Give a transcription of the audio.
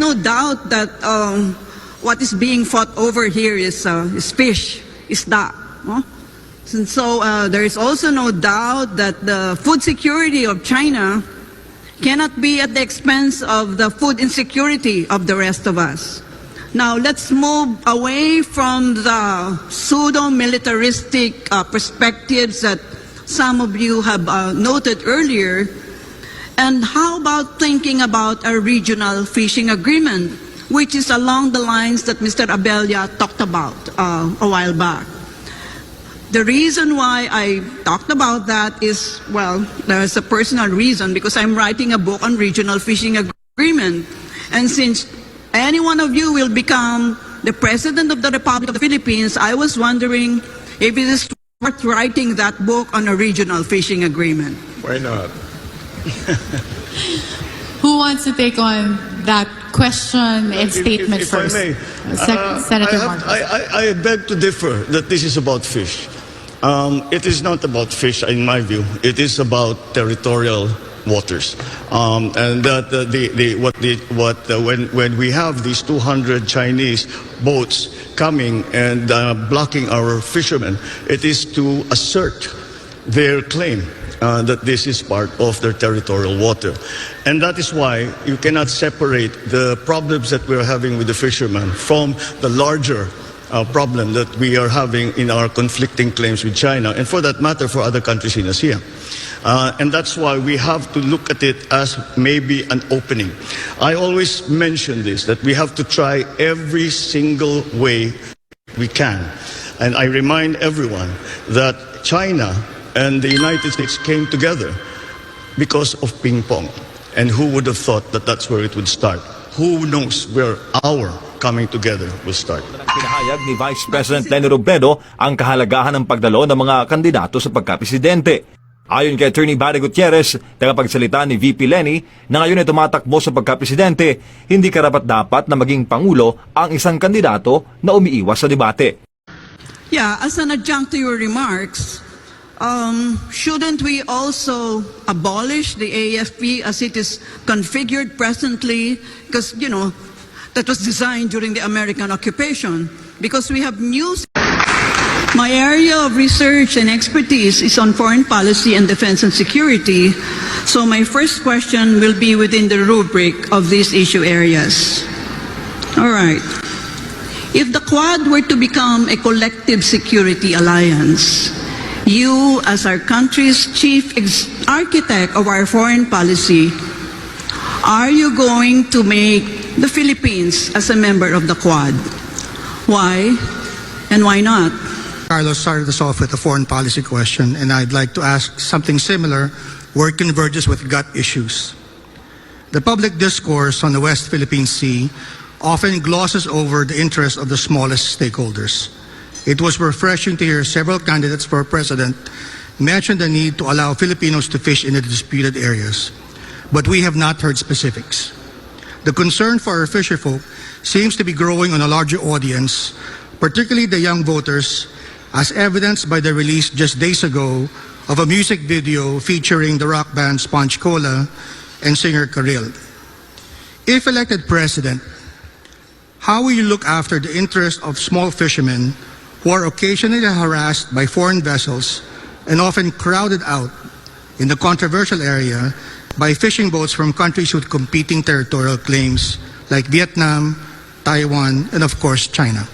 no doubt that what is being fought over here is fish, isda. No? And so there is also no doubt that the food security of China cannot be at the expense of the food insecurity of the rest of us. Now, let's move away from the pseudo-militaristic perspectives that some of you have noted earlier. And how about thinking about a regional fishing agreement, which is along the lines that Mr. Abella talked about a while back? The reason why I talked about that is, well, there's a personal reason, because I'm writing a book on regional fishing agreement. And since any one of you will become the President of the Republic of the Philippines, I was wondering if it is worth writing that book on a regional fishing agreement. Why not? Who wants to take on that question and statement if first? I may, Senator Marcos. I beg to differ that this is about fish. It is not about fish, in my view. It is about territorial waters, and that when we have these 200 Chinese boats coming and blocking our fishermen, it is to assert their claim that this is part of their territorial water. And that is why you cannot separate the problems that we're having with the fishermen from the larger problem that we are having in our conflicting claims with China, and for that matter, for other countries in ASEAN. And that's why we have to look at it as maybe an opening. I always mention this, that we have to try every single way we can. And I remind everyone that China and the United States came together because of ping pong. And who would have thought that that's where it would start? Who knows where our coming together will start? Pinahayag ni Vice President Leni Robredo ang kahalagahan ng pagdalo ng mga kandidato sa pagkapresidente. Ayon kay Attorney Barry Gutierrez, tagapagsalita ni VP Leni, na ngayon ay tumatakbo sa pagkapresidente, hindi karapat-dapat na maging pangulo ang isang kandidato na umiiwas sa debate. Yeah, as an adjunct to your remarks, shouldn't we also abolish the AFP as it is configured presently? Because, you know, that was designed during the American occupation. Because we have new... My area of research and expertise is on foreign policy and defense and security. So my first question will be within the rubric of these issue areas. All right. If the Quad were to become a collective security alliance, you, as our country's chief architect of our foreign policy, are you going to make the Philippines as a member of the Quad? Why and why not? Carlos started us off with a foreign policy question, and I'd like to ask something similar where it converges with gut issues. The public discourse on the West Philippine Sea often glosses over the interests of the smallest stakeholders. It was refreshing to hear several candidates for president mention the need to allow Filipinos to fish in the disputed areas, but we have not heard specifics. The concern for our fisherfolk seems to be growing on a larger audience, particularly the young voters, as evidenced by the release just days ago of a music video featuring the rock band Sponge Cola and singer Karil. If elected president, how will you look after the interests of small fishermen who are occasionally harassed by foreign vessels and often crowded out in the controversial area by fishing boats from countries with competing territorial claims like Vietnam, Taiwan, and of course China?